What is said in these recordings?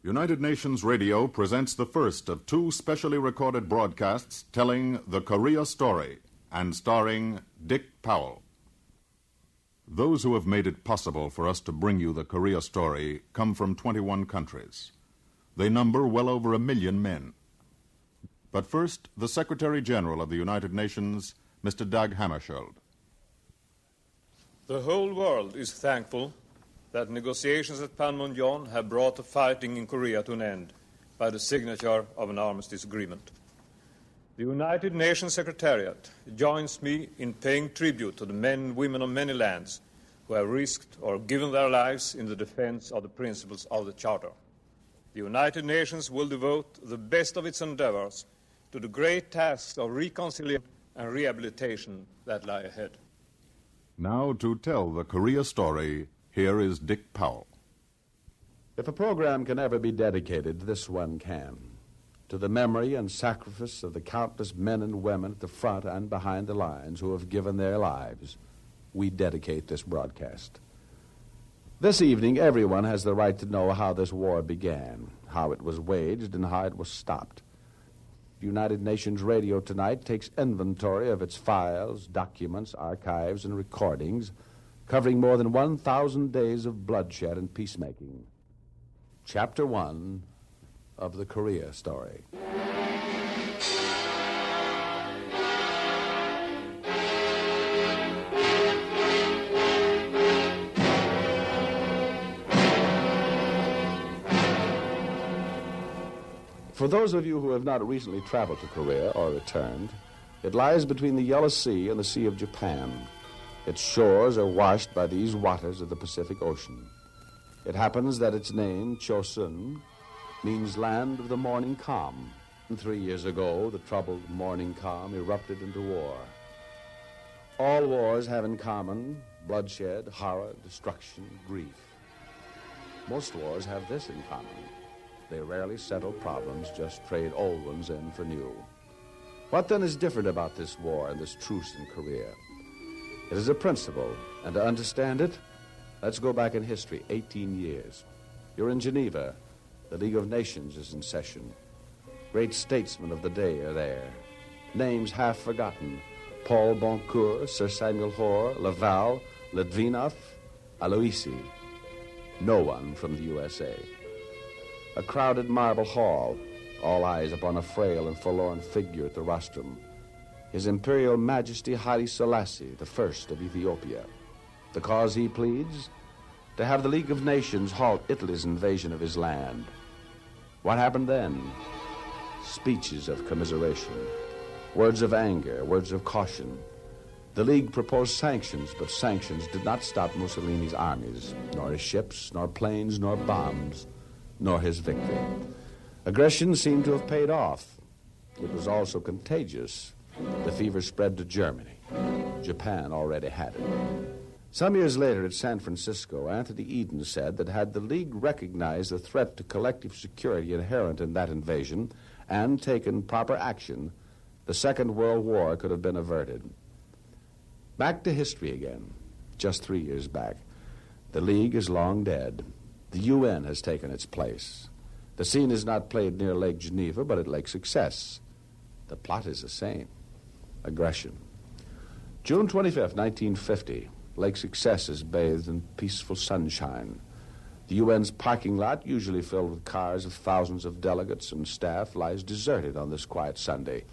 United Nations Radio presents the first of two specially recorded broadcasts telling the Korea story and starring Dick Powell. Those who have made it possible for us to bring you the Korea story come from 21 countries. They number well over 1 million men. But first, the Secretary General of the United Nations, Mr. Dag Hammarskjöld. The whole world is thankful that negotiations at Panmunjom have brought the fighting in Korea to an end by the signature of an armistice agreement. The United Nations Secretariat joins me in paying tribute to the men and women of many lands who have risked or given their lives in the defense of the principles of the Charter. The United Nations will devote the best of its endeavors to the great tasks of reconciliation and rehabilitation that lie ahead. Now to tell the Korea story, here is Dick Powell. If a program can ever be dedicated, this one can. To the memory and sacrifice of the countless men and women at the front and behind the lines who have given their lives, we dedicate this broadcast. This evening, everyone has the right to know how this war began, how it was waged, and how it was stopped. United Nations Radio tonight takes inventory of its files, documents, archives, and recordings, covering more than 1,000 days of bloodshed and peacemaking. Chapter 1 of the Korea story. For those of you who have not recently traveled to Korea or returned, it lies between the Yellow Sea and the Sea of Japan. Its shores are washed by these waters of the Pacific Ocean. It happens that its name, Chosun, means land of the morning calm. And 3 years ago, the troubled morning calm erupted into war. All wars have in common bloodshed, horror, destruction, grief. Most wars have this in common. They rarely settle problems, just trade old ones in for new. What then is different about this war and this truce in Korea? It is a principle, and to understand it, let's go back in history 18 years. You're in Geneva. The League of Nations is in session. Great statesmen of the day are there. Names half forgotten. Paul Boncourt, Sir Samuel Hoare, Laval, Litvinov, Aloisi. No one from the USA. A crowded marble hall, all eyes upon a frail and forlorn figure at the rostrum. His Imperial Majesty Haile Selassie, the first of Ethiopia. The cause he pleads? To have the League of Nations halt Italy's invasion of his land. What happened then? Speeches of commiseration, words of anger, words of caution. The League proposed sanctions, but sanctions did not stop Mussolini's armies, nor his ships, nor planes, nor bombs, nor his victory. Aggression seemed to have paid off. It was also contagious. The fever spread to Germany. Japan already had it. Some years later at San Francisco, Anthony Eden said that had the League recognized the threat to collective security inherent in that invasion and taken proper action, the Second World War could have been averted. Back to history again, just 3 years back. The League is long dead. The UN has taken its place. The scene is not played near Lake Geneva, but at Lake Success. The plot is the same. Aggression. June 25th, 1950, Lake Success is bathed in peaceful sunshine. The UN's parking lot, usually filled with cars of thousands of delegates and staff, lies deserted on this quiet Sunday.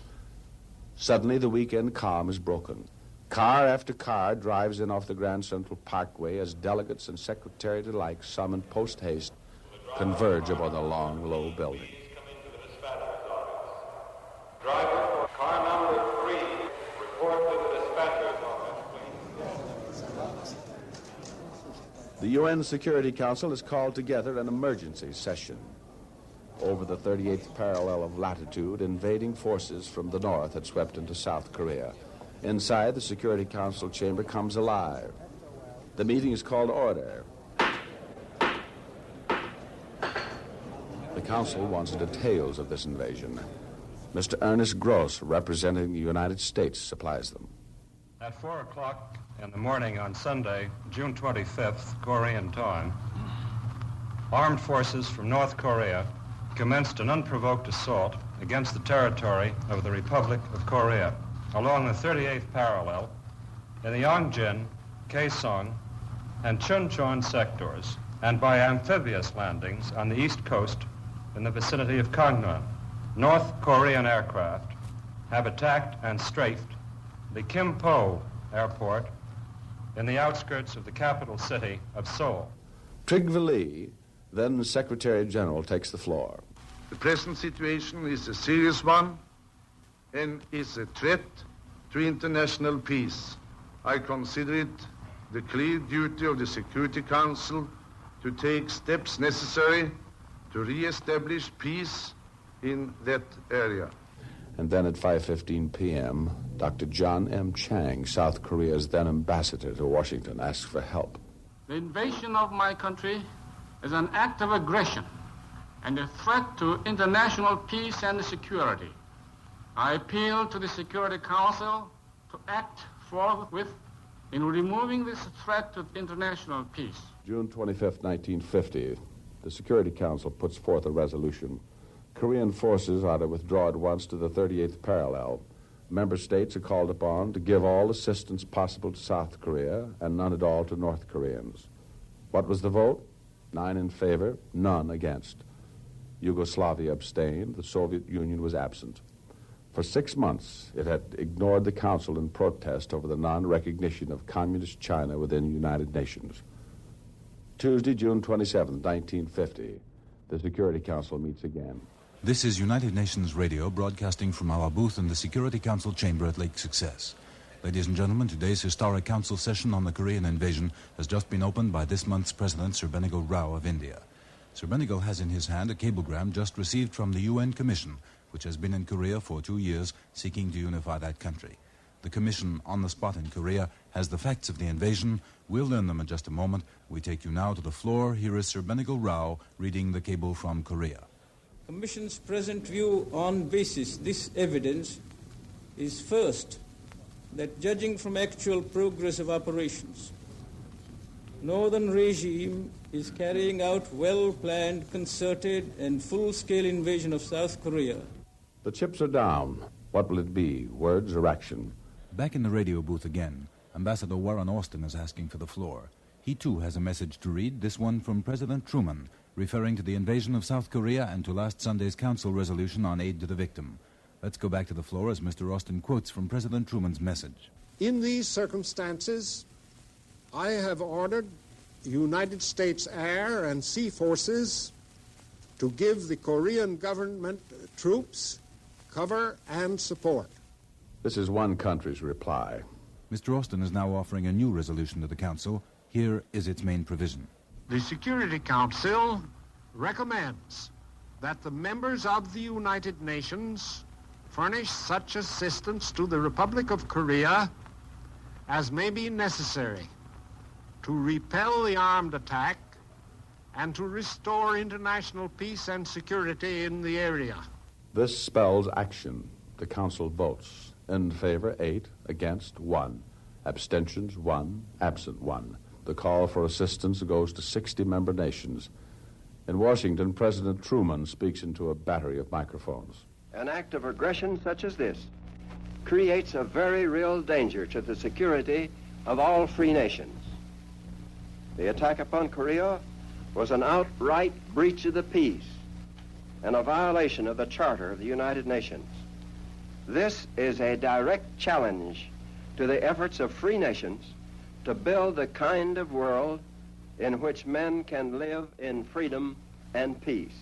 Suddenly, the weekend calm is broken. Car after car drives in off the Grand Central Parkway as delegates and secretariat alike, summoned post-haste, converge upon the long, low building. Driver for car number 3, report to the dispatcher's office, please. The UN Security Council has called together an emergency session. Over the 38th parallel of latitude, invading forces from the north had swept into South Korea. Inside, the Security Council chamber comes alive. The meeting is called to order. The Council wants details of this invasion. Mr. Ernest Gross, representing the United States, supplies them. At 4 o'clock in the morning on Sunday, June 25th, Korean time, armed forces from North Korea commenced an unprovoked assault against the territory of the Republic of Korea along the 38th parallel in the Yongjin, Kaesong, and Chuncheon sectors, and by amphibious landings on the east coast in the vicinity of Gangneung. North Korean aircraft have attacked and strafed the Kimpo airport in the outskirts of the capital city of Seoul. Trygve Lie, then Secretary General, takes the floor. The present situation is a serious one and is a threat to international peace. I consider it the clear duty of the Security Council to take steps necessary to re-establish peace in that area. And then at 5:15 p.m., Dr. John M. Chang, South Korea's then ambassador to Washington, asks for help. The invasion of my country is an act of aggression and a threat to international peace and security. I appeal to the Security Council to act forthwith in removing this threat to international peace. June 25, 1950, the Security Council puts forth a resolution. Korean forces are to withdraw at once to the 38th parallel. Member states are called upon to give all assistance possible to South Korea and none at all to North Koreans. What was the vote? 9 in favor, none against. Yugoslavia abstained. The Soviet Union was absent. For 6 months, it had ignored the Council in protest over the non-recognition of Communist China within the United Nations. Tuesday, June 27, 1950, the Security Council meets again. This is United Nations Radio, broadcasting from our booth in the Security Council chamber at Lake Success. Ladies and gentlemen, today's historic council session on the Korean invasion has just been opened by this month's President, Sir Benigo Rao of India. Sir Benigo has in his hand a cablegram just received from the UN Commission, which has been in Korea for 2 years, seeking to unify that country. The Commission, on the spot in Korea, has the facts of the invasion. We'll learn them in just a moment. We take you now to the floor. Here is Sir Benigo Rao reading the cable from Korea. Commission's present view on basis this evidence is first, that judging from actual progress of operations, Northern regime is carrying out well-planned, concerted, and full-scale invasion of South Korea. The chips are down. What will it be, words or action? Back in the radio booth again, Ambassador Warren Austin is asking for the floor. He, too, has a message to read, this one from President Truman, referring to the invasion of South Korea and to last Sunday's Council resolution on aid to the victim. Let's go back to the floor as Mr. Austin quotes from President Truman's message. In these circumstances, I have ordered United States Air and Sea Forces to give the Korean government troops cover and support. This is one country's reply. Mr. Austin is now offering a new resolution to the Council. Here is its main provision. The Security Council recommends that the members of the United Nations furnish such assistance to the Republic of Korea as may be necessary to repel the armed attack and to restore international peace and security in the area. This spells action. The Council votes. In favor, 8. Against, 1. Abstentions, 1. Absent, 1. The call for assistance goes to 60 member nations. In Washington, President Truman speaks into a battery of microphones. An act of aggression such as this creates a very real danger to the security of all free nations. The attack upon Korea was an outright breach of the peace and a violation of the Charter of the United Nations. This is a direct challenge to the efforts of free nations to build the kind of world in which men can live in freedom and peace.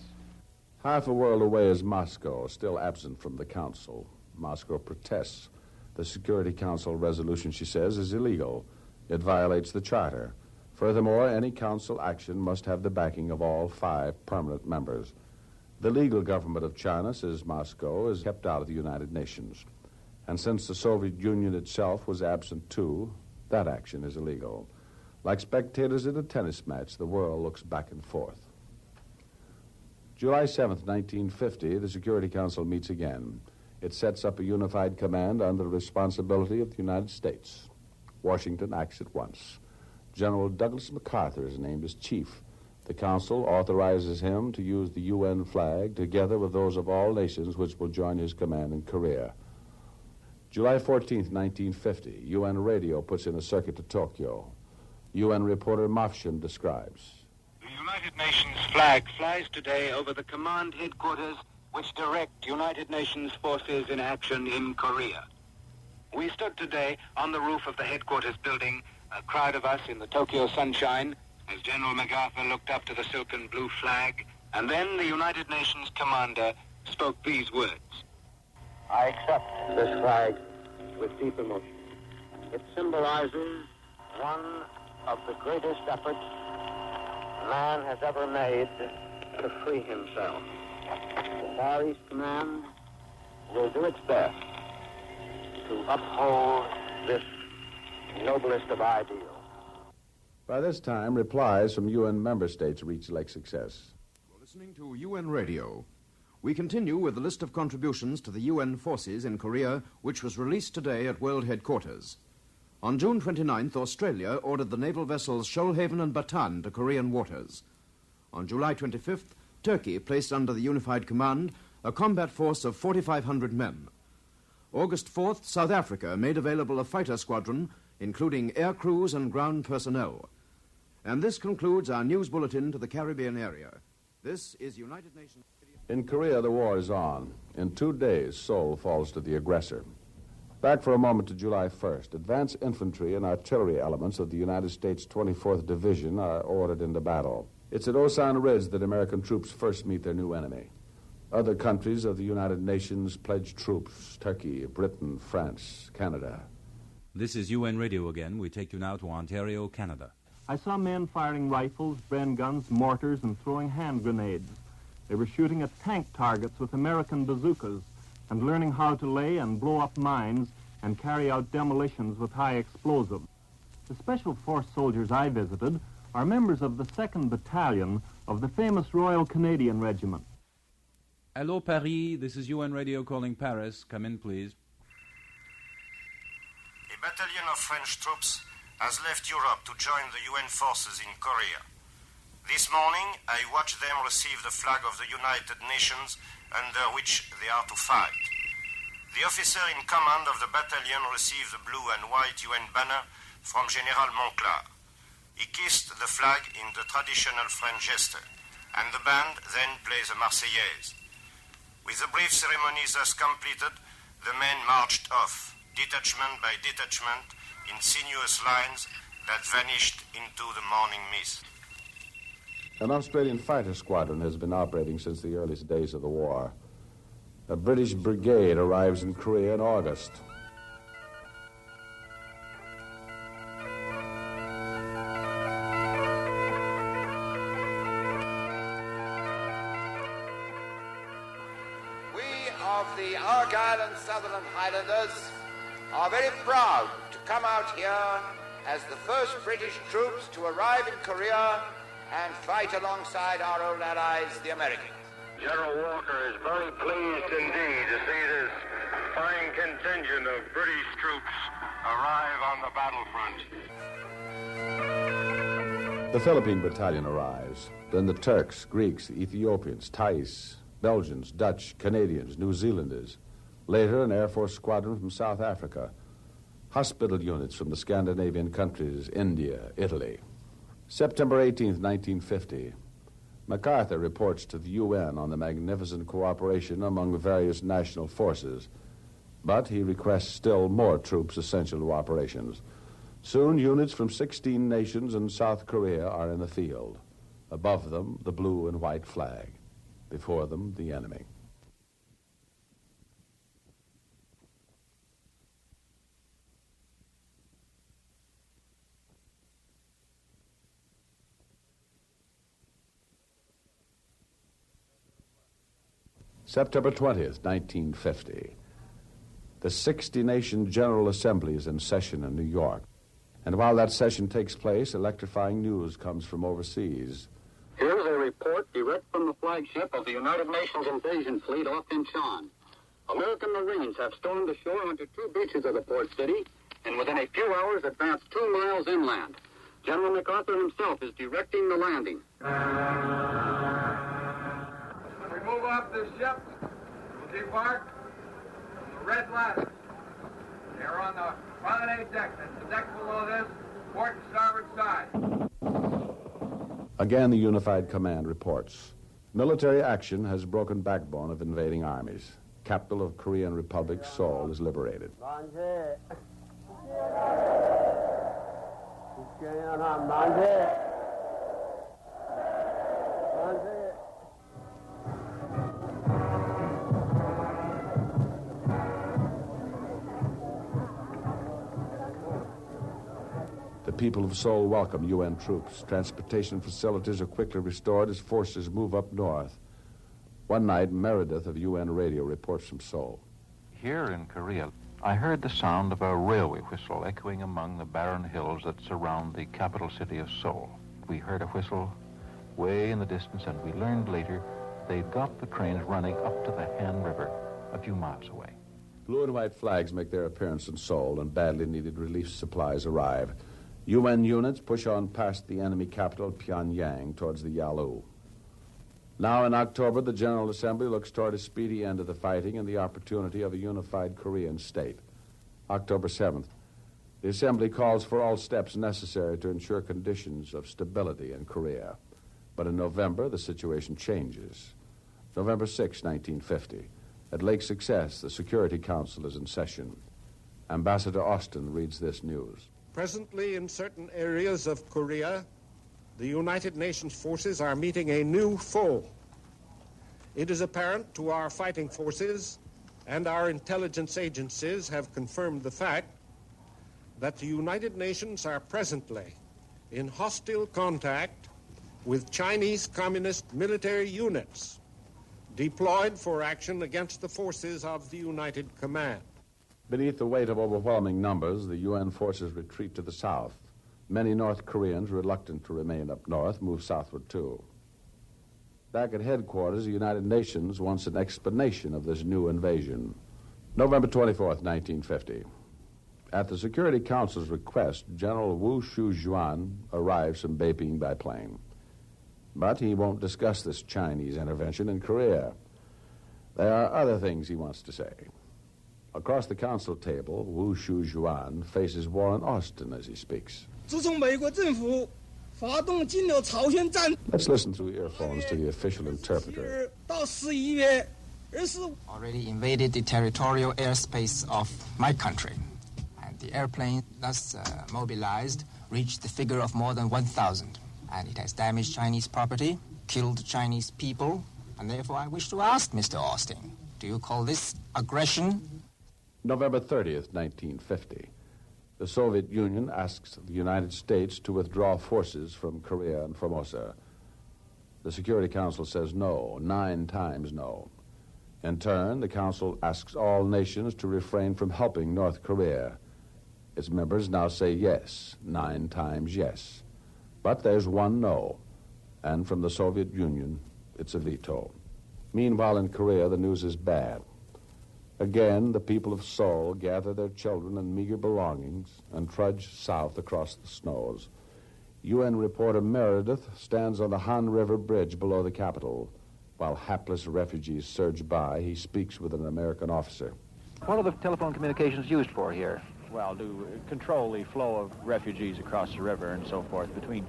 Half a world away is Moscow, still absent from the Council. Moscow protests. The Security Council resolution, she says, is illegal. It violates the Charter. Furthermore, any Council action must have the backing of all 5 permanent members. The legal government of China, says Moscow, is kept out of the United Nations. And since the Soviet Union itself was absent too, that action is illegal. Like spectators at a tennis match, the world looks back and forth. July 7th, 1950, the Security Council meets again. It sets up a unified command under the responsibility of the United States. Washington acts at once. General Douglas MacArthur is named as chief. The Council authorizes him to use the UN flag together with those of all nations which will join his command in Korea. July 14, 1950, UN radio puts in a circuit to Tokyo. UN reporter Mafshin describes. The United Nations flag flies today over the command headquarters which direct United Nations forces in action in Korea. We stood today on the roof of the headquarters building, a crowd of us in the Tokyo sunshine, as General MacArthur looked up to the silken blue flag, and then the United Nations commander spoke these words. I accept this flag with deep emotion. It symbolizes one of the greatest efforts man has ever made to free himself. The Far East Command will do its best to uphold this noblest of ideals. By this time, replies from UN member states reach like success. You're listening to UN Radio. We continue with the list of contributions to the UN forces in Korea, which was released today at World Headquarters. On June 29th, Australia ordered the naval vessels Shoalhaven and Bataan to Korean waters. On July 25th, Turkey placed under the unified command a combat force of 4,500 men. August 4th, South Africa made available a fighter squadron, including air crews and ground personnel. And this concludes our news bulletin to the Caribbean area. This is United Nations... In Korea, the war is on. In 2 days, Seoul falls to the aggressor. Back for a moment to July 1st. Advance infantry and artillery elements of the United States 24th Division are ordered into battle. It's at Osan Ridge that American troops first meet their new enemy. Other countries of the United Nations pledge troops: Turkey, Britain, France, Canada. This is UN Radio again. We take you now to Ontario, Canada. I saw men firing rifles, Bren guns, mortars, and throwing hand grenades. They were shooting at tank targets with American bazookas and learning how to lay and blow up mines and carry out demolitions with high explosives. The Special Force soldiers I visited are members of the 2nd Battalion of the famous Royal Canadian Regiment. Hello, Paris. This is UN Radio calling Paris. Come in, please. A battalion of French troops has left Europe to join the UN forces in Korea. This morning, I watched them receive the flag of the United Nations under which they are to fight. The officer in command of the battalion received the blue and white UN banner from General Monclar. He kissed the flag in the traditional French gesture, and the band then plays a Marseillaise. With the brief ceremony thus completed, the men marched off, detachment by detachment, in sinuous lines that vanished into the morning mist. An Australian fighter squadron has been operating since the earliest days of the war. A British brigade arrives in Korea in August. We of the Argyll and Sutherland Highlanders are very proud to come out here as the first British troops to arrive in Korea and fight alongside our old allies, the Americans. General Walker is very pleased indeed to see this fine contingent of British troops arrive on the battlefront. The Philippine Battalion arrives. Then the Turks, Greeks, Ethiopians, Thais, Belgians, Dutch, Canadians, New Zealanders. Later, an Air Force squadron from South Africa. Hospital units from the Scandinavian countries, India, Italy. September 18th, 1950. MacArthur reports to the UN on the magnificent cooperation among the various national forces. But he requests still more troops essential to operations. Soon, units from 16 nations and South Korea are in the field. Above them, the blue and white flag. Before them, the enemy. September 20th, 1950. The 60-nation General Assembly is in session in New York. And while that session takes place, electrifying news comes from overseas. Here's a report direct from the flagship of the United Nations invasion fleet off Incheon. American Marines have stormed ashore onto 2 beaches of the port city and within a few hours advanced 2 miles inland. General MacArthur himself is directing the landing. We move off this ship, we'll debark from the red ladder. They are on the promenade deck. That's the deck below this, port and starboard side. Again, the Unified Command reports. Military action has broken backbone of invading armies. Capital of Korean Republic, Seoul, is liberated. The people of Seoul welcome UN troops. Transportation facilities are quickly restored as forces move up north. One night, Meredith of UN Radio reports from Seoul. Here in Korea, I heard the sound of a railway whistle echoing among the barren hills that surround the capital city of Seoul. We heard a whistle way in the distance, and we learned later they'd got the trains running up to the Han River a few miles away. Blue and white flags make their appearance in Seoul, and badly needed relief supplies arrive. UN units push on past the enemy capital, Pyongyang, towards the Yalu. Now in October, the General Assembly looks toward a speedy end of the fighting and the opportunity of a unified Korean state. October 7th, the Assembly calls for all steps necessary to ensure conditions of stability in Korea. But in November, the situation changes. November 6, 1950, at Lake Success, the Security Council is in session. Ambassador Austin reads this news. Presently, in certain areas of Korea, the United Nations forces are meeting a new foe. It is apparent to our fighting forces, and our intelligence agencies have confirmed the fact, that the United Nations are presently in hostile contact with Chinese Communist military units deployed for action against the forces of the United Command. Beneath the weight of overwhelming numbers, the UN forces retreat to the south. Many North Koreans, reluctant to remain up north, move southward too. Back at headquarters, the United Nations wants an explanation of this new invasion. November 24th, 1950. At the Security Council's request, General Wu Shu-juan arrives from Beiping by plane. But he won't discuss this Chinese intervention in Korea. There are other things he wants to say. Across the council table, Wu Shu-juan faces Warren Austin as he speaks. Let's listen through earphones to the official interpreter. Already invaded the territorial airspace of my country. And the airplane, thus mobilized, reached the figure of more than 1,000. And it has damaged Chinese property, killed Chinese people, and therefore I wish to ask Mr. Austin, do you call this aggression? November 30th, 1950. The Soviet Union asks the United States to withdraw forces from Korea and Formosa. The Security Council says no, 9 times no. In turn, the Council asks all nations to refrain from helping North Korea. Its members now say yes, 9 times yes. But there's one no, and from the Soviet Union, it's a veto. Meanwhile, in Korea, the news is bad. Again, the people of Seoul gather their children and meager belongings and trudge south across the snows. UN reporter Meredith stands on the Han River Bridge below the capital. While hapless refugees surge by, he speaks with an American officer. What are the telephone communications used for here? Well, to control the flow of refugees across the river and so forth between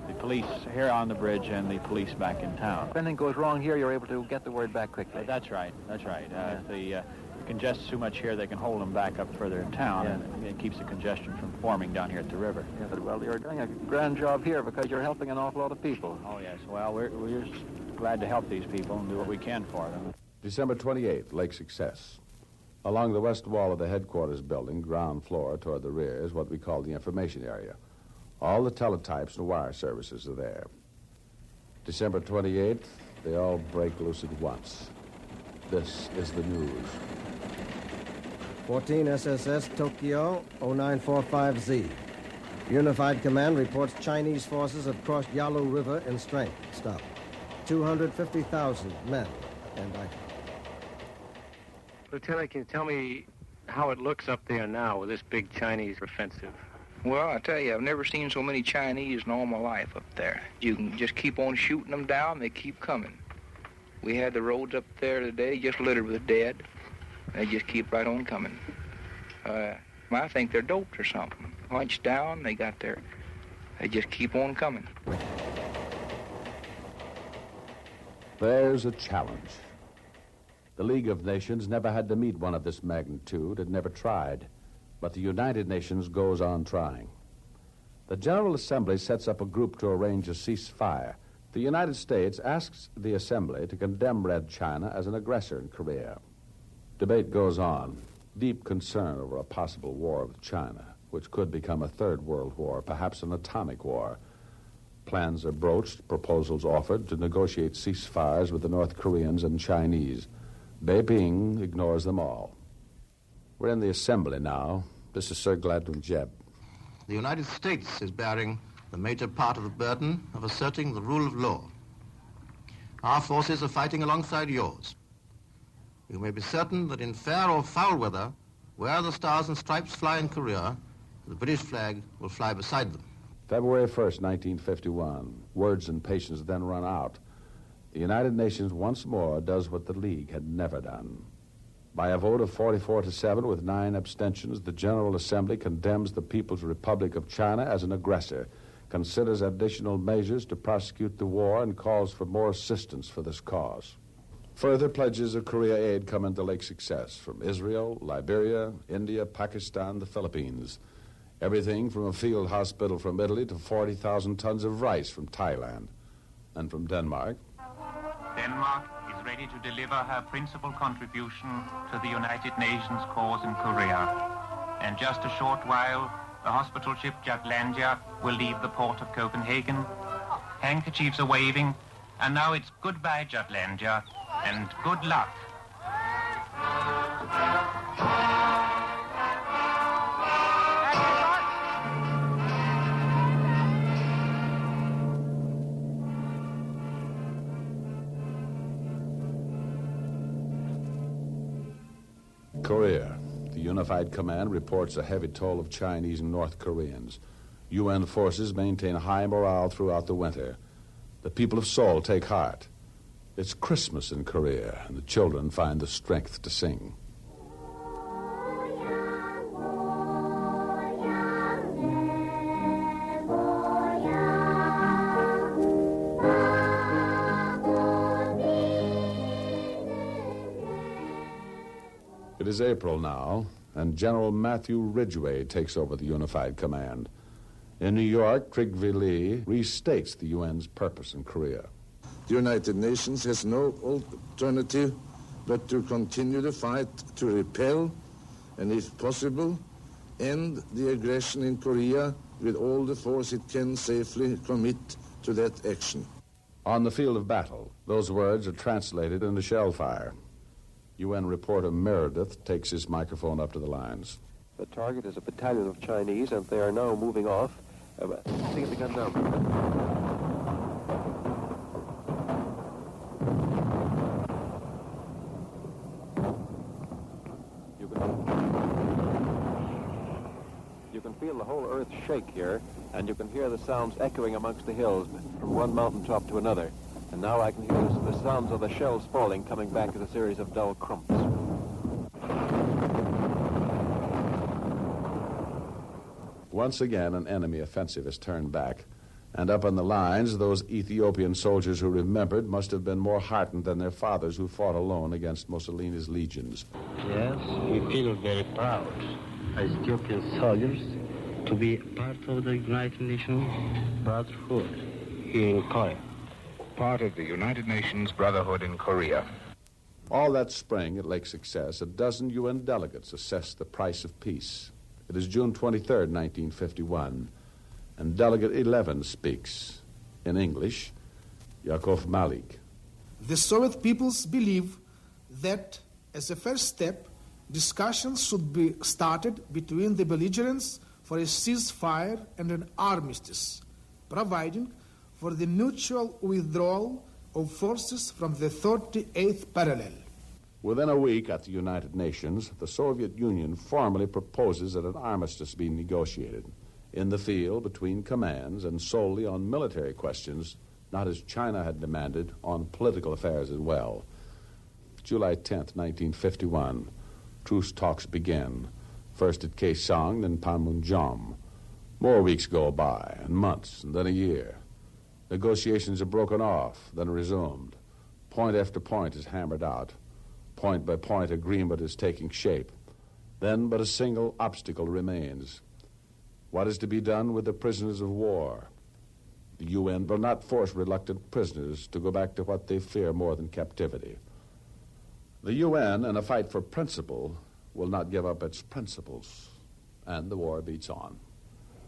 the police here on the bridge and the police back in town. If anything goes wrong here, you're able to get the word back quickly. That's right. If the congests too much here, they can hold them back up further in town, and it keeps the congestion from forming down here at the river. Yeah, but, well, you're doing a grand job here because you're helping an awful lot of people. Oh, yes. Well, we're just glad to help these people and do what we can for them. December 28th, Lake Success. Along the west wall of the headquarters building, ground floor toward the rear, is what we call the information area. All the teletypes and wire services are there. December 28th, they all break loose at once. This is the news. 14 SSS Tokyo 0945Z. Unified Command reports Chinese forces have crossed Yalu River in strength. Stop. 250,000 men and items. Lieutenant, can you tell me how it looks up there now with this big Chinese offensive? Well, I tell you, I've never seen so many Chinese in all my life up there. You can just keep on shooting them down, they keep coming. We had the roads up there today just littered with dead. They just keep right on coming. I think they're doped or something. Hunched down, they just keep on coming. There's a challenge. The League of Nations never had to meet one of this magnitude. It never tried. But the United Nations goes on trying. The General Assembly sets up a group to arrange a ceasefire. The United States asks the Assembly to condemn Red China as an aggressor in Korea. Debate goes on. Deep concern over a possible war with China, which could become a third world war, perhaps an atomic war. Plans are broached, proposals offered to negotiate ceasefires with the North Koreans and Chinese. Beijing ignores them all. We're in the Assembly now. This is Sir Gladwin Jebb. The United States is bearing the major part of the burden of asserting the rule of law. Our forces are fighting alongside yours. You may be certain that in fair or foul weather, where the stars and stripes fly in Korea, the British flag will fly beside them. February 1st, 1951. Words and patience then run out. The United Nations once more does what the League had never done. By a vote of 44-7 with 9 abstentions, the General Assembly condemns the People's Republic of China as an aggressor, considers additional measures to prosecute the war, and calls for more assistance for this cause. Further pledges of Korea aid come into Lake Success from Israel, Liberia, India, Pakistan, the Philippines. Everything from a field hospital from Italy to 40,000 tons of rice from Thailand. And from Denmark. Denmark is ready to deliver her principal contribution to the United Nations cause in Korea. And just a short while, the hospital ship Jutlandia will leave the port of Copenhagen. Handkerchiefs are waving, and now it's goodbye, Jutlandia, and good luck. Korea. The Unified Command reports a heavy toll of Chinese and North Koreans. UN forces maintain high morale throughout the winter. The people of Seoul take heart. It's Christmas in Korea, and the children find the strength to sing. It is April now, and General Matthew Ridgway takes over the Unified Command. In New York, Trygve Lie restates the UN's purpose in Korea. The United Nations has no alternative but to continue the fight to repel and, if possible, end the aggression in Korea with all the force it can safely commit to that action. On the field of battle, those words are translated into shellfire. UN reporter Meredith takes his microphone up to the lines. The target is a battalion of Chinese, and they are now moving off. See the gun down. You can feel the whole earth shake here, and you can hear the sounds echoing amongst the hills from one mountaintop to another. And now I can hear the sounds of the shells falling, coming back as a series of dull crumps. Once again, an enemy offensive is turned back. And up on the lines, those Ethiopian soldiers who remembered must have been more heartened than their fathers who fought alone against Mussolini's legions. Yes, we feel very proud as Ethiopian soldiers to be part of the United Nations Brotherhood here in Korea. Part of the United Nations Brotherhood in Korea. All that spring at Lake Success, a dozen UN delegates assessed the price of peace. It is June 23rd, 1951, and Delegate 11 speaks. In English, Yakov Malik. The Soviet peoples believe that, as a first step, discussions should be started between the belligerents for a ceasefire and an armistice, providing for the mutual withdrawal of forces from the 38th parallel. Within a week at the United Nations, the Soviet Union formally proposes that an armistice be negotiated. in the field between commands and solely on military questions, not as China had demanded, on political affairs as well. July 10th, 1951, truce talks begin, first at Kaesong, then Panmunjom. More weeks go by, and months, and then a year. Negotiations are broken off, then resumed. Point after point is hammered out. Point by point, agreement is taking shape. Then but a single obstacle remains. What is to be done with the prisoners of war? The UN will not force reluctant prisoners to go back to what they fear more than captivity. The UN, in a fight for principle, will not give up its principles. And the war beats on.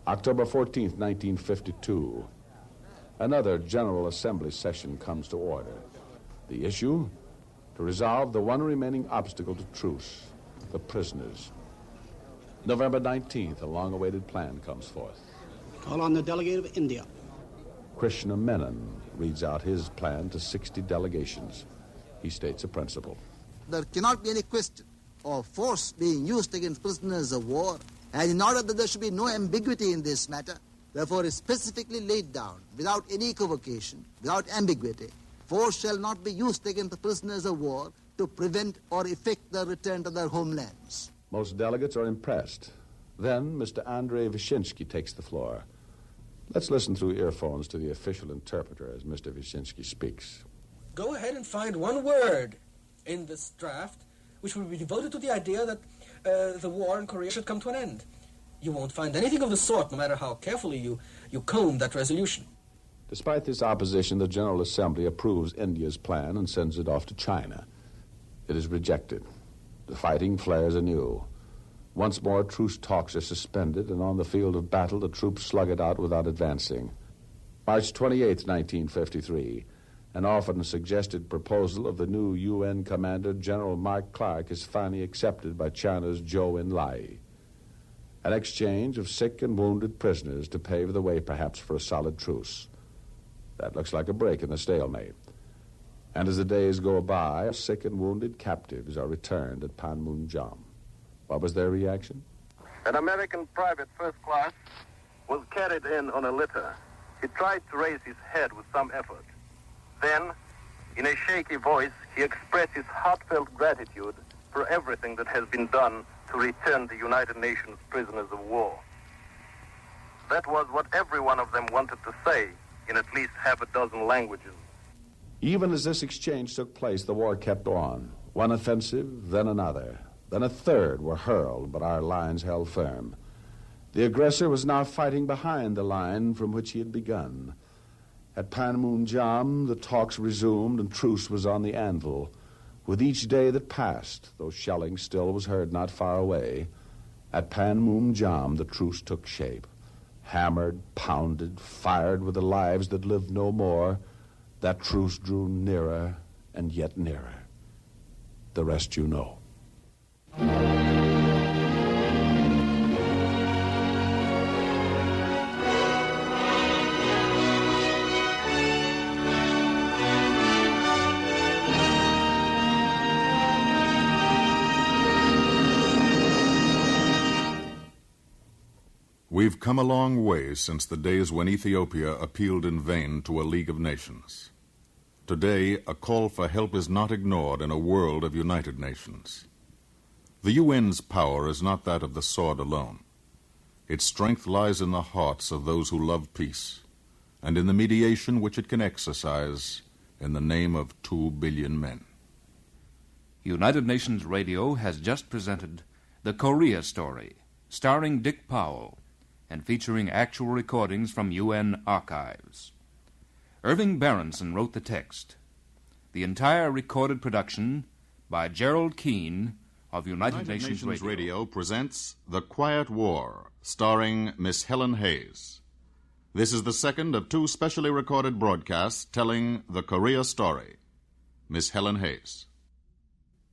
October 14th, 1952, another General Assembly session comes to order. The issue? To resolve the one remaining obstacle to truce, the prisoners. November 19th, a long-awaited plan comes forth. Call on the delegate of India. Krishna Menon reads out his plan to 60 delegations. He states a principle. There cannot be any question of force being used against prisoners of war, and in order that there should be no ambiguity in this matter, therefore is specifically laid down, without any equivocation, without ambiguity, force shall not be used against the prisoners of war to prevent or effect their return to their homelands. Most delegates are impressed. Then Mr. Andrei Vyshinsky takes the floor. Let's listen through earphones to the official interpreter as Mr. Vyshinsky speaks. Go ahead and find one word in this draft which will be devoted to the idea that the war in Korea should come to an end. You won't find anything of the sort, no matter how carefully you comb that resolution. Despite this opposition, the General Assembly approves India's plan and sends it off to China. It is rejected. The fighting flares anew. Once more, truce talks are suspended, and on the field of battle, the troops slug it out without advancing. March 28, 1953, an often suggested proposal of the new UN commander, General Mark Clark, is finally accepted by China's Zhou Enlai. An exchange of sick and wounded prisoners to pave the way, perhaps, for a solid truce. That looks like a break in the stalemate. And as the days go by, sick and wounded captives are returned at Panmunjom. What was their reaction? An American private first class was carried in on a litter. He tried to raise his head with some effort. Then, in a shaky voice, he expressed his heartfelt gratitude for everything that has been done to return the United Nations prisoners of war. That was what every one of them wanted to say in at least half a dozen languages. Even as this exchange took place, the war kept on. One offensive, then another. Then a third were hurled, but our lines held firm. The aggressor was now fighting behind the line from which he had begun. At Panmunjom, the talks resumed and truce was on the anvil. With each day that passed, though shelling still was heard not far away, at Panmunjom the truce took shape. Hammered, pounded, fired with the lives that lived no more, that truce drew nearer and yet nearer. The rest you know. We've come a long way since the days when Ethiopia appealed in vain to a League of Nations. Today, a call for help is not ignored in a world of United Nations. The UN's power is not that of the sword alone. Its strength lies in the hearts of those who love peace, and in the mediation which it can exercise in the name of 2 billion men. United Nations Radio has just presented The Korea Story, starring Dick Powell, and featuring actual recordings from UN archives. Irving Berenson wrote the text. The entire recorded production by Gerald Keane of United Nations Radio presents The Quiet War, starring Miss Helen Hayes. This is the second of 2 specially recorded broadcasts telling the Korea story. Miss Helen Hayes.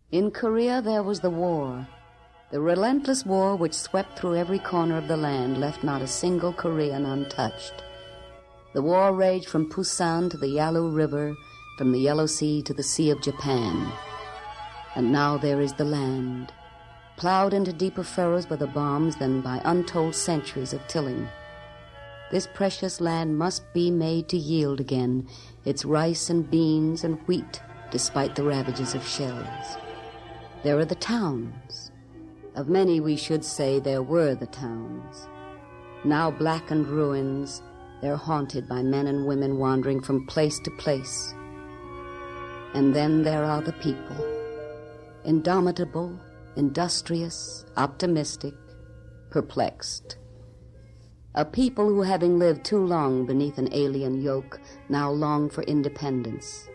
In Korea there was the war. The relentless war which swept through every corner of the land left not a single Korean untouched. The war raged from Pusan to the Yalu River, from the Yellow Sea to the Sea of Japan. And now there is the land, plowed into deeper furrows by the bombs than by untold centuries of tilling. This precious land must be made to yield again its rice and beans and wheat, despite the ravages of shells. There are the towns. Of many, we should say, there were the towns. Now blackened ruins, they're haunted by men and women wandering from place to place. And then there are the people, indomitable, industrious, optimistic, perplexed. A people who, having lived too long beneath an alien yoke, now long for independence.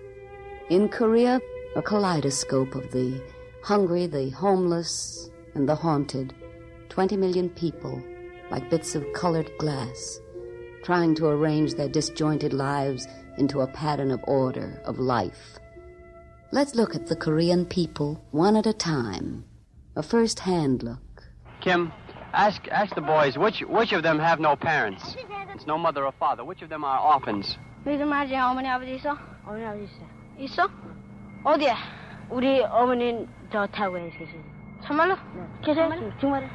In Korea, a kaleidoscope of the hungry, the homeless, and the haunted. 20 million people, like bits of colored glass, trying to arrange their disjointed lives into a pattern of order, of life. Let's look at the Korean people one at a time. A first-hand look. Kim, ask the boys, which of them have no parents? It's no mother or father. Which of them are orphans? 요즘 말이지 어머니 아버지 있어? 어머니 아버지 있어. 있어? 어디야? 우리 어머니는 저 타구에 계시지. 참말로? 네. 계세요? 정말요?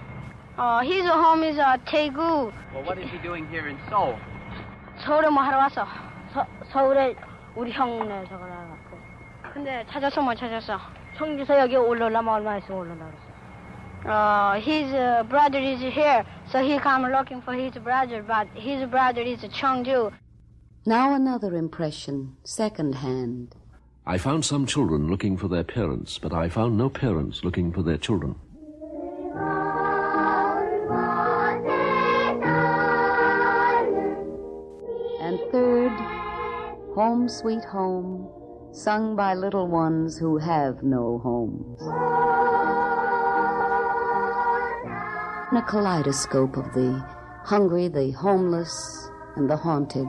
His home is Daegu. Well, what is he doing here in Seoul? 서울에 뭐 하러 왔어? 서울에 우리 형네 저거 하러 왔고. 근데 찾았어 못 찾았어? 청주서 여기 올라오려면 얼마 있으면 올라오라 그랬어. His brother is here, so he come looking for his brother, but his brother is Cheongju. Now another impression, second hand. I found some children looking for their parents, but I found no parents looking for their children. And third, Home Sweet Home, sung by little ones who have no homes. In a kaleidoscope of the hungry, the homeless, and the haunted.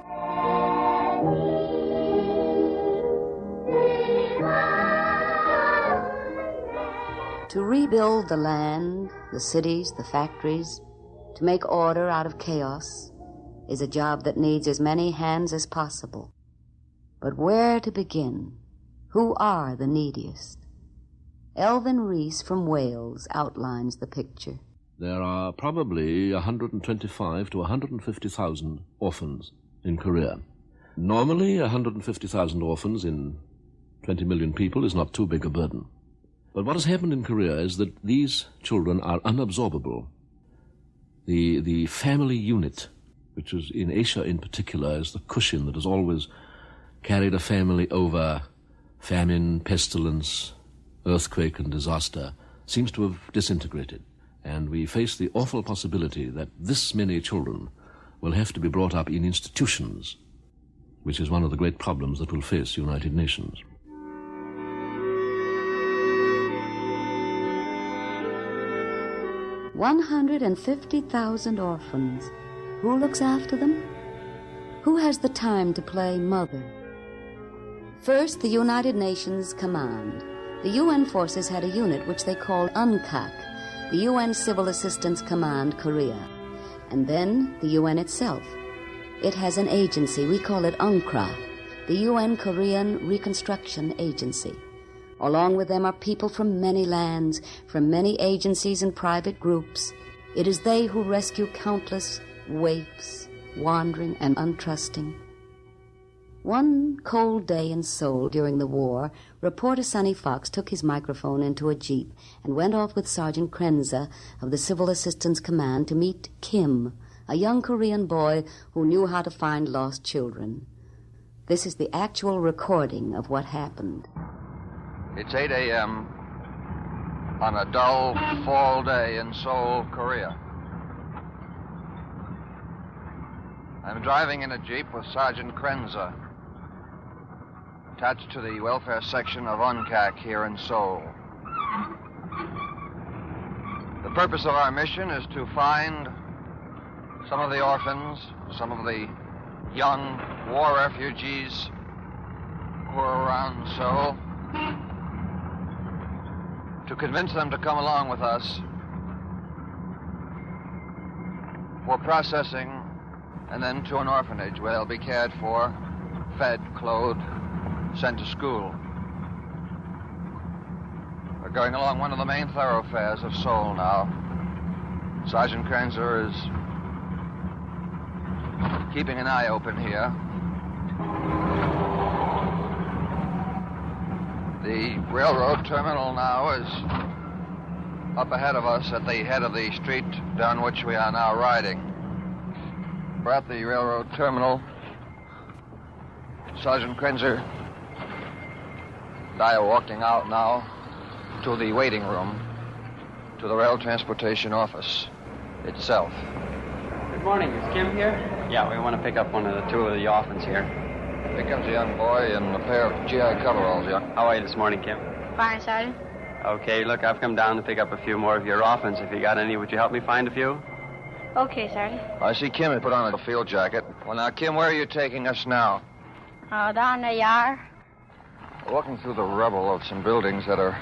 To rebuild the land, the cities, the factories, to make order out of chaos, is a job that needs as many hands as possible. But where to begin? Who are the neediest? Elvin Rees from Wales outlines the picture. There are probably 125 to 150,000 orphans in Korea. Normally, 150,000 orphans in 20 million people is not too big a burden. But what has happened in Korea is that these children are unabsorbable. The family unit, which is in Asia in particular, is the cushion that has always carried a family over famine, pestilence, earthquake, and disaster, seems to have disintegrated. And we face the awful possibility that this many children will have to be brought up in institutions, which is one of the great problems that will face the United Nations. $150,000 orphans. Who looks after them? Who has the time to play mother? First, the United Nations Command. The UN forces had a unit which they called UNCAC, the UN Civil Assistance Command, Korea. And then the UN itself. It has an agency, we call it UNCRA, the UN Korean Reconstruction Agency. Along with them are people from many lands, from many agencies and private groups. It is they who rescue countless waifs, wandering and untrusting. One cold day in Seoul during the war, reporter Sonny Fox took his microphone into a jeep and went off with Sergeant Krenza of the Civil Assistance Command to meet Kim, a young Korean boy who knew how to find lost children. This is the actual recording of what happened. It's 8 a.m. on a dull fall day in Seoul, Korea. I'm driving in a jeep with Sergeant Krenza, attached to the welfare section of UNCAC here in Seoul. The purpose of our mission is to find some of the orphans, some of the young war refugees who are around Seoul, to convince them to come along with us for processing and then to an orphanage where they'll be cared for, fed, clothed, sent to school. We're going along one of the main thoroughfares of Seoul now. Sergeant Krenzer is keeping an eye open here. The railroad terminal now is up ahead of us at the head of the street down which we are now riding. We're at the railroad terminal. Sergeant Krenzer and I are walking out now to the waiting room, to the rail transportation office itself. Good morning. Is Kim here? Yeah, we want to pick up two of the orphans here. Here comes a young boy in a pair of GI coveralls, How are you this morning, Kim? Fine, Sergeant. Okay, look, I've come down to pick up a few more of your orphans. If you got any, would you help me find a few? Okay, Sergeant. I see Kim had put on a field jacket. Well, now, Kim, where are you taking us now? Down the yard. We're walking through the rubble of some buildings that are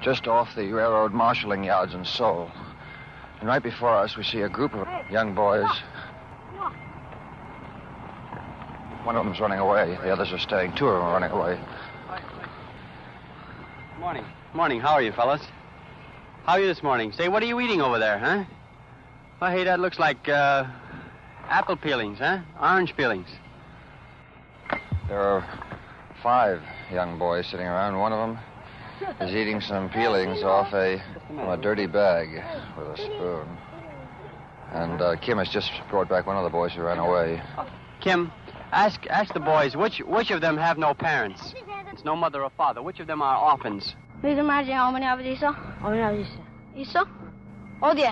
just off the railroad marshalling yards in Seoul. And right before us, we see a group of young boys. One of them's running away. The others are staying. Two of them are running away. Morning. Morning. How are you, fellas? How are you this morning? Say, what are you eating over there, huh? Well, hey, that looks like apple peelings, huh? Orange peelings. There are 5 young boys sitting around. One of them is eating some peelings off from a dirty bag with a spoon. And Kim has just brought back one of the boys who ran away. Kim, ask the boys, which of them have no parents? It's no mother or father. Which of them are orphans? 너희들 말이지 어머니 아버지 있어? 어머니 아버지 있어. 있어? 어디야?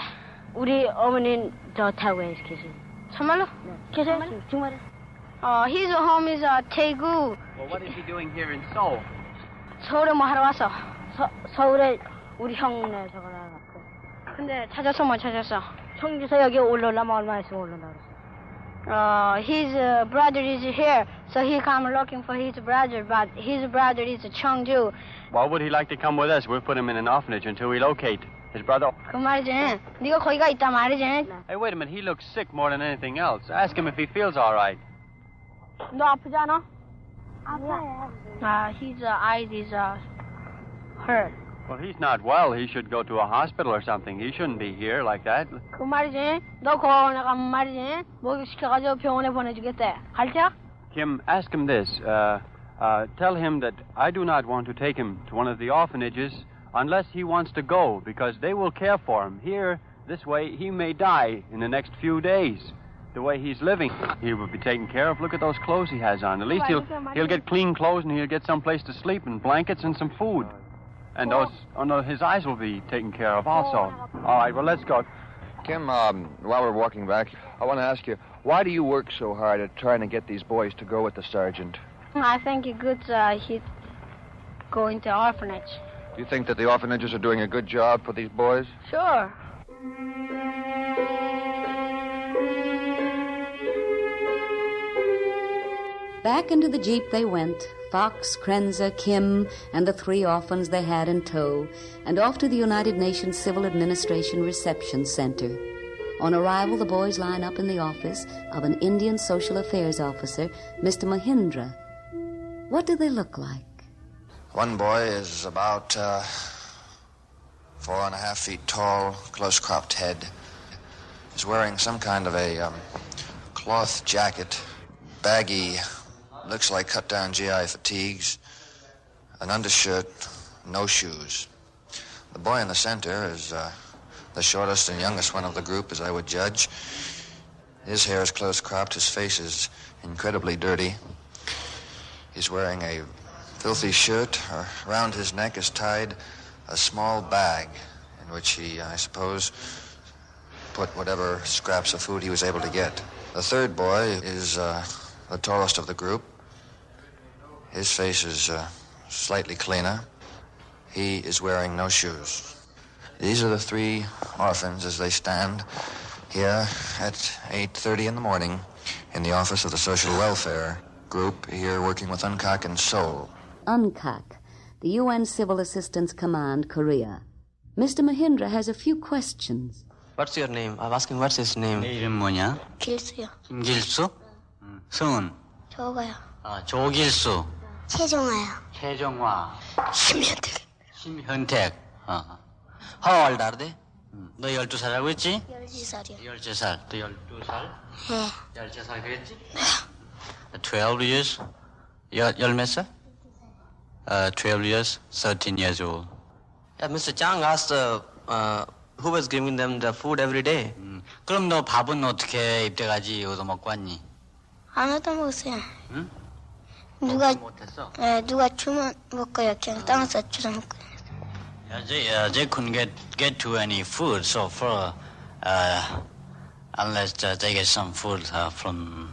우리 어머니는 저 타구에 계세요. 참말로? 계세요? 정말로? His home is Daegu. Well, what is he doing here in Seoul? 서울에 뭐 하러 왔어? 서울에 우리 형네 저거 나갔고. 근데 찾았어 못 찾았어? 청주서 여기 올라오려면 얼마 있으면 올라오라 그랬어. His brother is here, so he come looking for his brother, but his brother is Cheongju. Why would he like to come with us? We'll put him in an orphanage until we locate his brother. 그 말이지. 네가 거기가 있단 말이지. Hey, wait a minute. He looks sick more than anything else. Ask him if he feels all right. 너 아프지 않아? 아파요. His eyes is hurt. Well, he's not well. He should go to a hospital or something. He shouldn't be here like that. 그 말이지. 너 거기 가면 말이지. 목욕시켜가지고 병원에 보내주겠대. 갈자? Kim, ask him this. Tell him that I do not want to take him to one of the orphanages unless he wants to go, because they will care for him. Here, this way, he may die in the next few days. The way he's living, he will be taken care of. Look at those clothes he has on. At least he'll get clean clothes and he'll get some place to sleep and blankets and some food. And his eyes will be taken care of also. All right, well, let's go. Kim, while we're walking back, I want to ask you, why do you work so hard at trying to get these boys to go with the sergeant? I think it's good he's going to orphanage. Do you think that the orphanages are doing a good job for these boys? Sure. Back into the jeep they went, Fox, Krenzer, Kim, and the 3 orphans they had in tow, and off to the United Nations Civil Administration Reception Center. On arrival, the boys line up in the office of an Indian social affairs officer, Mr. Mahindra. What do they look like? One boy is about 4.5 feet tall, close-cropped head. He's wearing some kind of a cloth jacket, baggy, looks like cut-down GI fatigues, an undershirt, no shoes. The boy in the center is the shortest and youngest one of the group, as I would judge. His hair is close-cropped, his face is incredibly dirty. He's wearing a filthy shirt. Around his neck is tied a small bag in which he, I suppose, put whatever scraps of food he was able to get. The third boy is the tallest of the group. His face is slightly cleaner. He is wearing no shoes. These are the 3 orphans as they stand here at 8:30 in the morning in the office of the Social Welfare Group here working with UNCAC in Seoul. UNCAC, the UN Civil Assistance Command, Korea. Mr. Mahindra has a few questions. What's your name? I'm asking what's his name. 내 이름 뭐냐? 길수요. 김길수? 성은? 저거요. 조길수. 최종화요. 최정화. 심현택. 심현택. How old are they? 너 12살 알고 있지? 12살이요. 12살. 또 12살? 네. 12살 그랬지? 12 years? 열 몇 살? 12 years, 13 years old. Yeah, Mr. Chang asked who was giving them the food every day. 그럼 너 밥은 어떻게 입대가지 얻어 먹고 왔니? 안 얻어먹었어요. 응? 누가 주면 먹고요. 그냥 땅에서 주워 먹고요. They couldn't get to any food, so for unless they get some food from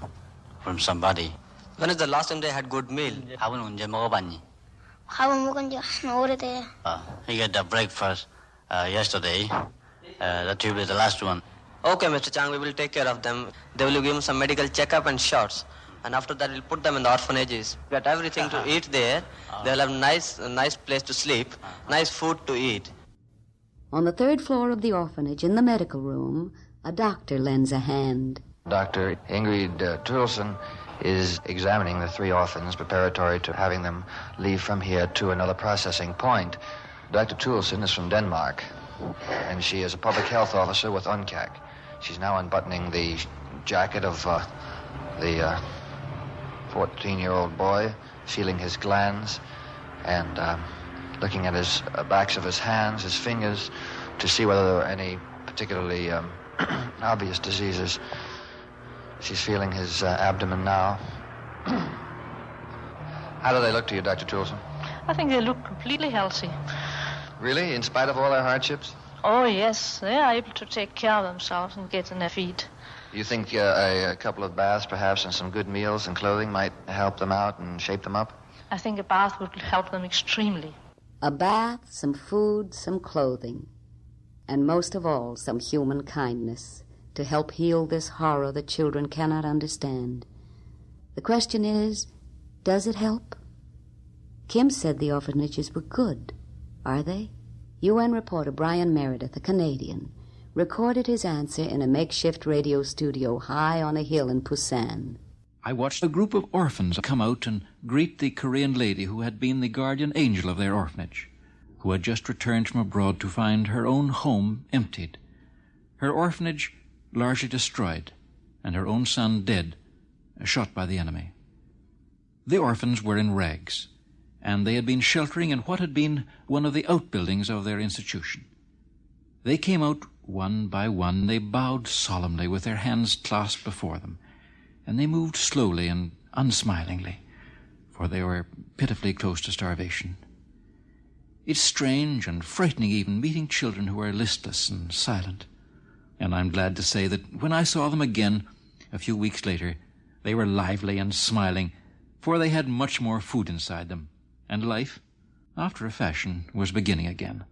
somebody. When is the last time they had good meal? 밥은 언제 먹어봤니? 밥은 먹은 지 한 오래돼요. He got the breakfast yesterday. That will be the last one. Okay, Mr. Chang, we will take care of them. They will give them some medical checkup and shots. And after that, we'll put them in the orphanages. Get everything to eat there. They'll have a nice place to sleep, nice food to eat. On the third floor of the orphanage, in the medical room, a doctor lends a hand. Dr. Ingrid Tulson is examining the 3 orphans preparatory to having them leave from here to another processing point. Dr. Tulson is from Denmark, and she is a public health officer with UNCAC. She's now unbuttoning the jacket of the 14-year-old boy, feeling his glands and looking at his backs of his hands, his fingers, to see whether there are any particularly obvious diseases. She's feeling his abdomen now. How do they look to you, Dr. Toulson? I think they look completely healthy. Really? In spite of all their hardships? Oh, yes. They are able to take care of themselves and get on their feet. You think a couple of baths, perhaps, and some good meals and clothing might help them out and shape them up? I think a bath would help them extremely. A bath, some food, some clothing, and most of all, some human kindness to help heal this horror that children cannot understand. The question is, does it help? Kim said the orphanages were good. Are they? UN reporter Brian Meredith, a Canadian, recorded his answer in a makeshift radio studio high on a hill in Busan. I watched a group of orphans come out and greet the Korean lady who had been the guardian angel of their orphanage, who had just returned from abroad to find her own home emptied, her orphanage largely destroyed, and her own son dead, shot by the enemy. The orphans were in rags, and they had been sheltering in what had been one of the outbuildings of their institution. They came out one by one. They bowed solemnly with their hands clasped before them, and they moved slowly and unsmilingly, for they were pitifully close to starvation. It's strange and frightening even meeting children who are listless and silent, and I'm glad to say that when I saw them again a few weeks later, they were lively and smiling, for they had much more food inside them, and life, after a fashion, was beginning again.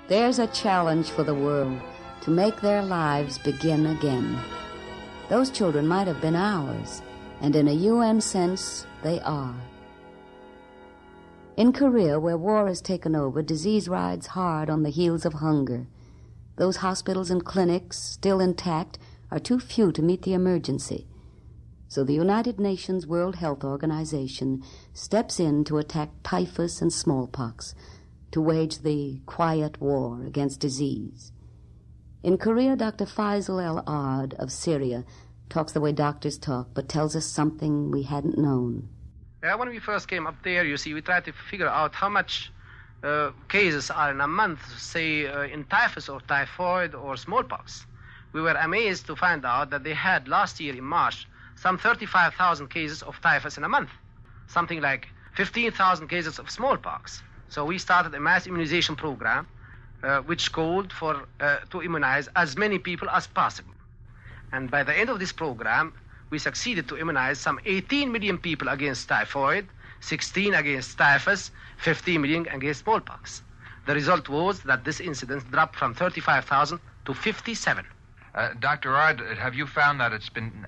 There's a challenge for the world to make their lives begin again. Those children might have been ours, and in a UN sense, they are. In Korea, where war has taken over, disease rides hard on the heels of hunger. Those hospitals and clinics, still intact, are too few to meet the emergency. So the United Nations World Health Organization steps in to attack typhus and smallpox, to wage the quiet war against disease. In Korea, Dr. Faisal El-Ard of Syria talks the way doctors talk, but tells us something we hadn't known. When we first came up there, you see, we tried to figure out how much cases are in a month, say, in typhus or typhoid or smallpox. We were amazed to find out that they had last year in March some 35,000 cases of typhus in a month, something like 15,000 cases of smallpox. So we started a mass immunization program which called for to immunize as many people as possible. And by the end of this program, we succeeded to immunize some 18 million people against typhoid, 16 against typhus, 15 million against smallpox. The result was that this incidence dropped from 35,000 to 57. Dr. Ard, have you found that it's been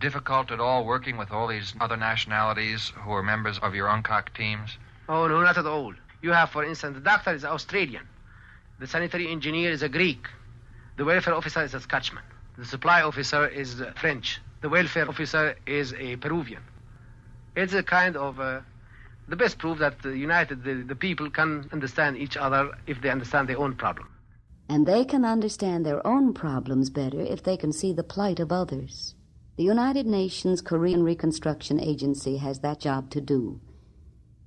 difficult at all working with all these other nationalities who are members of your UNCAC teams? Oh, no, not at all. You have, for instance, the doctor is Australian. The sanitary engineer is a Greek. The welfare officer is a Scotchman. The supply officer is French. The welfare officer is a Peruvian. It's a kind of the best proof that the people can understand each other if they understand their own problem. And they can understand their own problems better if they can see the plight of others. The United Nations Korean Reconstruction Agency has that job to do.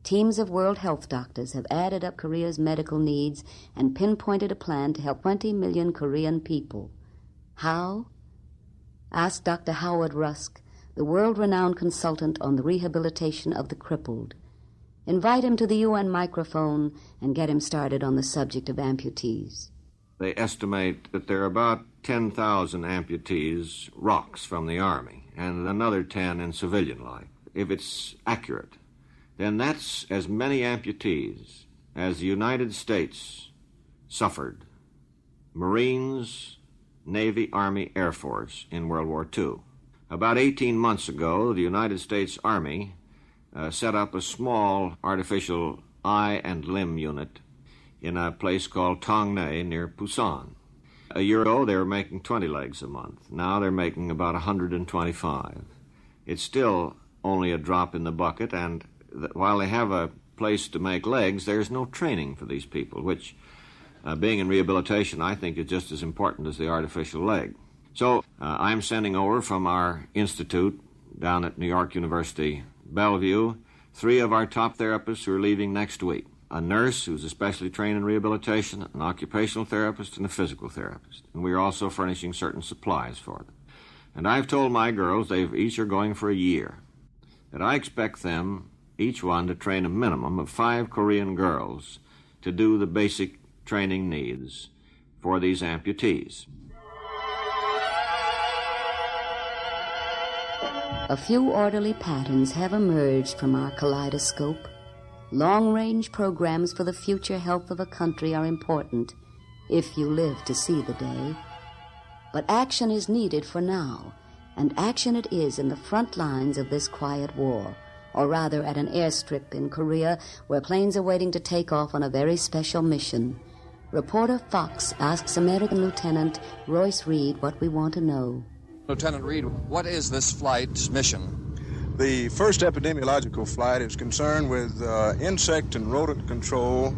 Teams of World Health doctors have added up Korea's medical needs and pinpointed a plan to help 20 million Korean people. How? Ask Dr. Howard Rusk, the world-renowned consultant on the rehabilitation of the crippled. Invite him to the UN microphone and get him started on the subject of amputees. They estimate that there are about 10,000 amputees, rocks from the Army, and another 10 in civilian life. If it's accurate, then that's as many amputees as the United States suffered, Marines, Navy, Army, Air Force in World War II. About 18 months ago, the United States Army set up a small artificial eye and limb unit in a place called Tongnay near Busan. A year ago, they were making 20 legs a month. Now they're making about 125. It's still only a drop in the bucket, and while they have a place to make legs, there's no training for these people, which, being in rehabilitation, I think is just as important as the artificial leg. So I'm sending over from our institute down at New York University, Bellevue, 3 of our top therapists who are leaving next week. A nurse who's especially trained in rehabilitation, an occupational therapist, and a physical therapist. And we are also furnishing certain supplies for them. And I've told my girls, they each are going for a year, that I expect them, each one, to train a minimum of 5 Korean girls to do the basic training needs for these amputees. A few orderly patterns have emerged from our kaleidoscope. Long-range programs for the future health of a country are important if you live to see the day. But action is needed for now, and action it is in the front lines of this quiet war, or rather at an airstrip in Korea where planes are waiting to take off on a very special mission. Reporter Fox asks American Lieutenant Royce Reed what we want to know. Lieutenant Reed, what is this flight's mission? The first epidemiological flight is concerned with insect and rodent control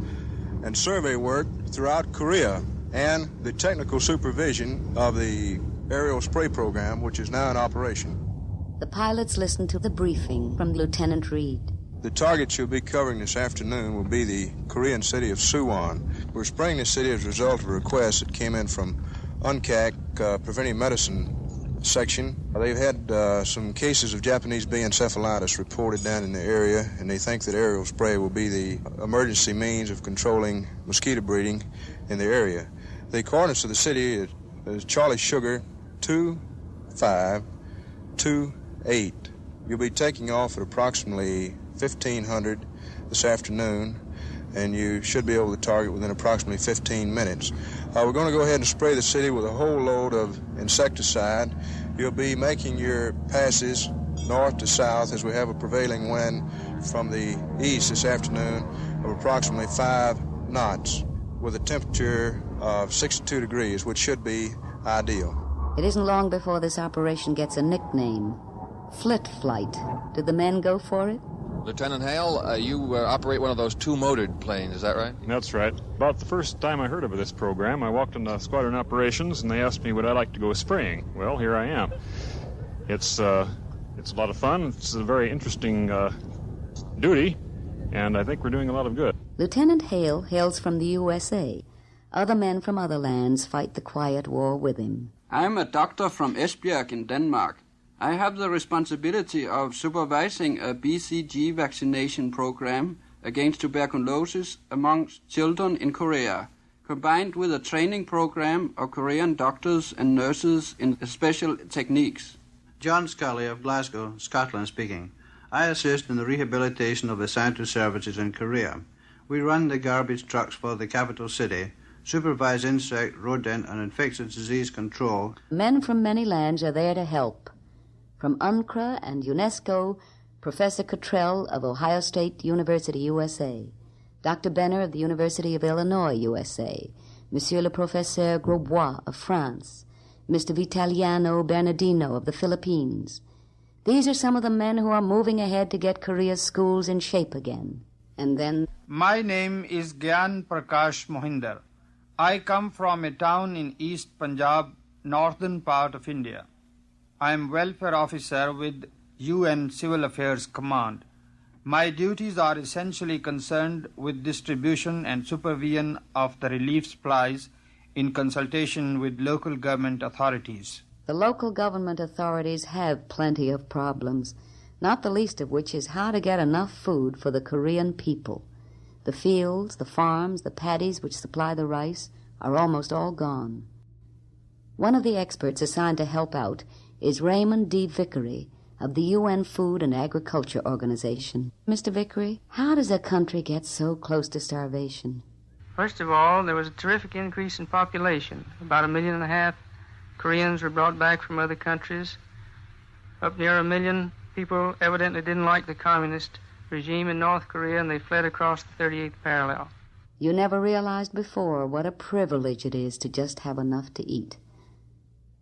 and survey work throughout Korea and the technical supervision of the aerial spray program, which is now in operation. The pilots listen to the briefing from Lieutenant Reed. The targets you'll be covering this afternoon will be the Korean city of Suwon. We're spraying this city as a result of a request that came in from UNCAC Preventive Medicine Section. They've had some cases of Japanese bee encephalitis reported down in the area, and they think that aerial spray will be the emergency means of controlling mosquito breeding in the area. The coordinates of the city is Charlie Sugar 2528. You'll be taking off at approximately 1500 this afternoon, and you should be able to target within approximately 15 minutes. We're going to go ahead and spray the city with a whole load of insecticide. You'll be making your passes north to south as we have a prevailing wind from the east this afternoon of approximately 5 knots with a temperature of 62 degrees, which should be ideal. It isn't long before this operation gets a nickname, Flit Flight. Did the men go for it? Lieutenant Hale, you operate one of those 2-motored planes, is that right? That's right. About the first time I heard of this program, I walked into squadron operations, and they asked me would I like to go spraying. Well, here I am. It's a lot of fun. It's a very interesting duty, and I think we're doing a lot of good. Lieutenant Hale hails from the USA. Other men from other lands fight the quiet war with him. I'm a doctor from Esbjerg in Denmark. I have the responsibility of supervising a BCG vaccination program against tuberculosis amongst children in Korea, combined with a training program of Korean doctors and nurses in special techniques. John Scully of Glasgow, Scotland speaking. I assist in the rehabilitation of essential services in Korea. We run the garbage trucks for the capital city, supervise insect, rodent, and infectious disease control. Men from many lands are there to help. From UNCRA and UNESCO, Professor Cottrell of Ohio State University, USA, Dr. Benner of the University of Illinois, USA, Monsieur le Professeur Grosbois of France, Mr. Vitaliano Bernardino of the Philippines. These are some of the men who are moving ahead to get Korea's schools in shape again. And then... My name is Gyan Prakash Mohinder. I come from a town in East Punjab, northern part of India. I am welfare officer with UN Civil Affairs Command. My duties are essentially concerned with distribution and supervision of the relief supplies in consultation with local government authorities. The local government authorities have plenty of problems, not the least of which is how to get enough food for the Korean people. The fields, the farms, the paddies which supply the rice are almost all gone. One of the experts assigned to help out is Raymond D. Vickery of the UN Food and Agriculture Organization. Mr. Vickery, how does a country get so close to starvation? First of all, there was a terrific increase in population. About 1.5 million Koreans were brought back from other countries. Up near 1 million people evidently didn't like the communist regime in North Korea, and they fled across the 38th parallel. You never realized before what a privilege it is to just have enough to eat.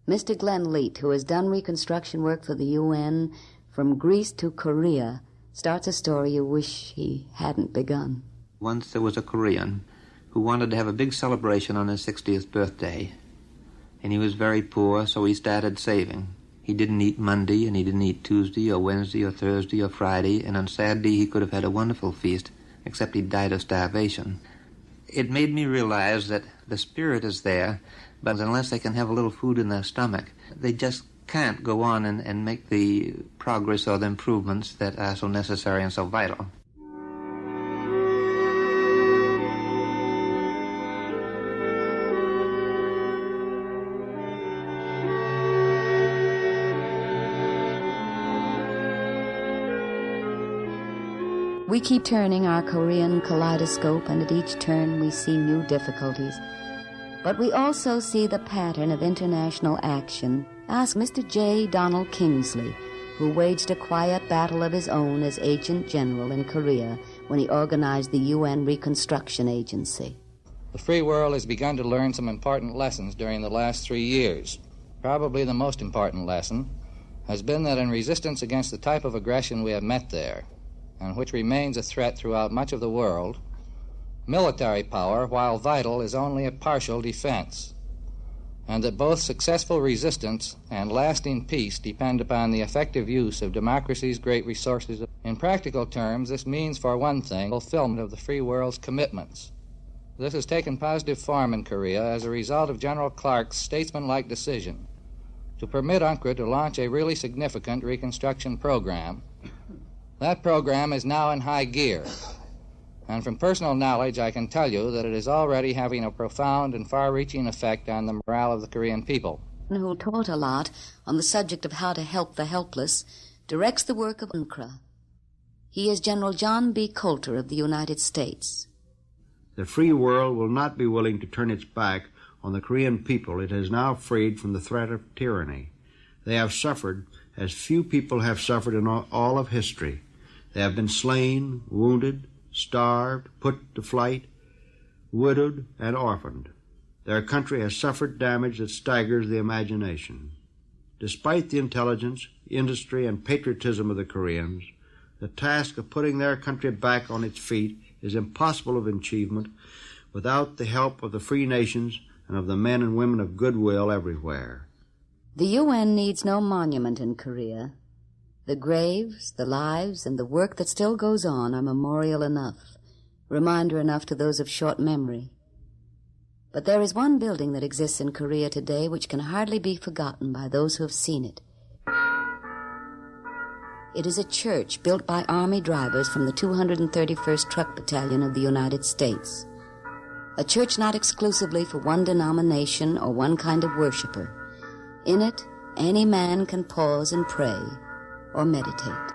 Mr. Glenn Leet, who has done reconstruction work for the UN from Greece to Korea, starts a story you wish he hadn't begun. Once there was a Korean who wanted to have a big celebration on his 60th birthday, and he was very poor, so he started saving. He didn't eat Monday, and he didn't eat Tuesday or Wednesday or Thursday or Friday, and on Saturday he could have had a wonderful feast, except he died of starvation. It made me realize that the spirit is there, but unless they can have a little food in their stomach, they just can't go on and make the progress or the improvements that are so necessary and so vital. We keep turning our Korean kaleidoscope, and at each turn we see new difficulties. But we also see the pattern of international action. Ask Mr. J. Donald Kingsley, who waged a quiet battle of his own as Agent General in Korea when he organized the UN Reconstruction Agency. The free world has begun to learn some important lessons during the last 3 years. Probably the most important lesson has been that in resistance against the type of aggression we have met there, and which remains a threat throughout much of the world, military power, while vital, is only a partial defense, and that both successful resistance and lasting peace depend upon the effective use of democracy's great resources. In practical terms, this means, for one thing, fulfillment of the free world's commitments. This has taken positive form in Korea as a result of General Clark's statesmanlike decision to permit UNCRA to launch a really significant reconstruction program. That program is now in high gear, and from personal knowledge I can tell you that it is already having a profound and far-reaching effect on the morale of the Korean people. Who taught a lot on the subject of how to help the helpless, directs the work of UNCRA. He is General John B. Coulter of the United States. The free world will not be willing to turn its back on the Korean people it has now freed from the threat of tyranny. They have suffered as few people have suffered in all of history. They have been slain, wounded, starved, put to flight, widowed, and orphaned. Their country has suffered damage that staggers the imagination. Despite the intelligence, industry, and patriotism of the Koreans, the task of putting their country back on its feet is impossible of achievement without the help of the free nations and of the men and women of goodwill everywhere. The UN needs no monument in Korea. The graves, the lives, and the work that still goes on are memorial enough, reminder enough to those of short memory. But there is one building that exists in Korea today which can hardly be forgotten by those who have seen it. It is a church built by Army drivers from the 231st Truck Battalion of the United States. A church not exclusively for one denomination or one kind of worshiper. In it, any man can pause and pray or meditate.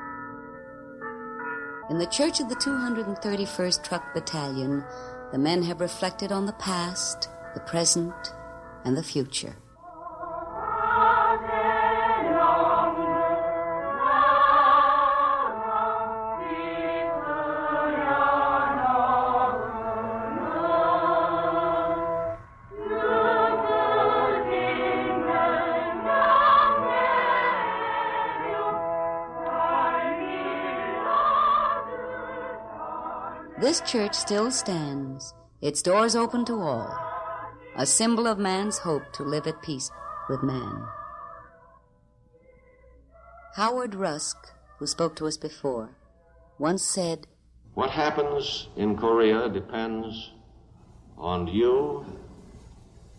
In the church of the 231st Truck Battalion, the men have reflected on the past, the present, and the future. This church still stands, its doors open to all, a symbol of man's hope to live at peace with man. Howard Rusk, who spoke to us before, once said, "What happens in Korea depends on you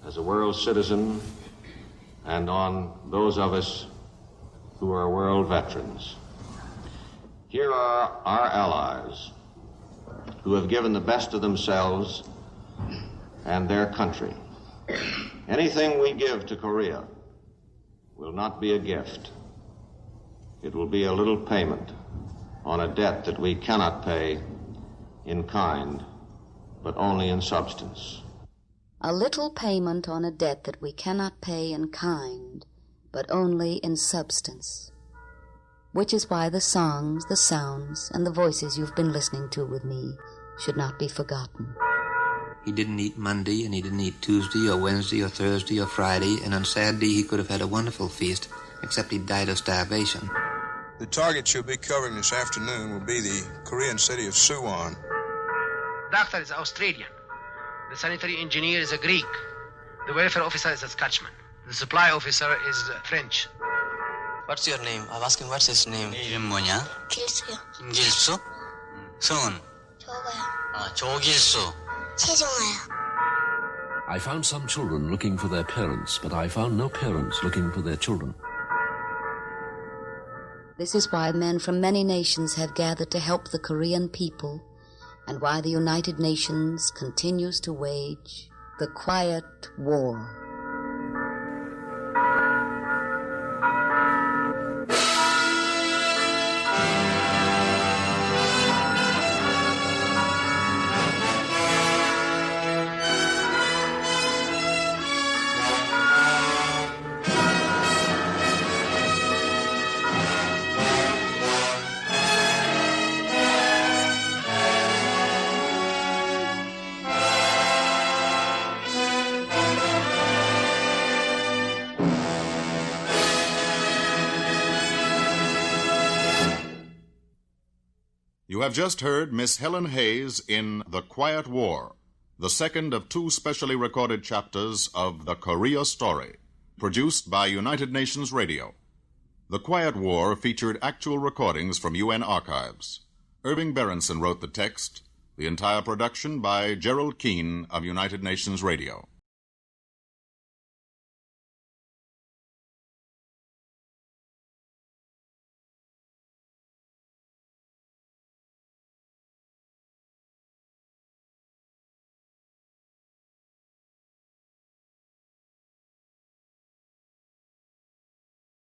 as a world citizen and on those of us who are world veterans. Here are our allies who have given the best of themselves and their country. Anything we give to Korea will not be a gift. It will be a little payment on a debt that we cannot pay in kind, but only in substance." A little payment on a debt that we cannot pay in kind, but only in substance. Which is why the songs, the sounds, and the voices you've been listening to with me should not be forgotten. He didn't eat Monday, and he didn't eat Tuesday, or Wednesday, or Thursday, or Friday, and on Saturday he could have had a wonderful feast, except he died of starvation. The target you'll be covering this afternoon will be the Korean city of Suwon. Doctor is Australian. The sanitary engineer is a Greek. The welfare officer is a Scotchman. The supply officer is French. What's your name? I'm asking what's his name. 이름 뭐냐? 길수요. 김길수? 성은? 저거요. 조길수. 최종아요. I found some children looking for their parents, but I found no parents looking for their children. This is why men from many nations have gathered to help the Korean people, and why the United Nations continues to wage the quiet war. You have just heard Miss Helen Hayes in The Quiet War, the second of two specially recorded chapters of The Korea Story, produced by United Nations Radio. The Quiet War featured actual recordings from UN archives. Irving Berenson wrote the text, the entire production by Gerald Keane of United Nations Radio.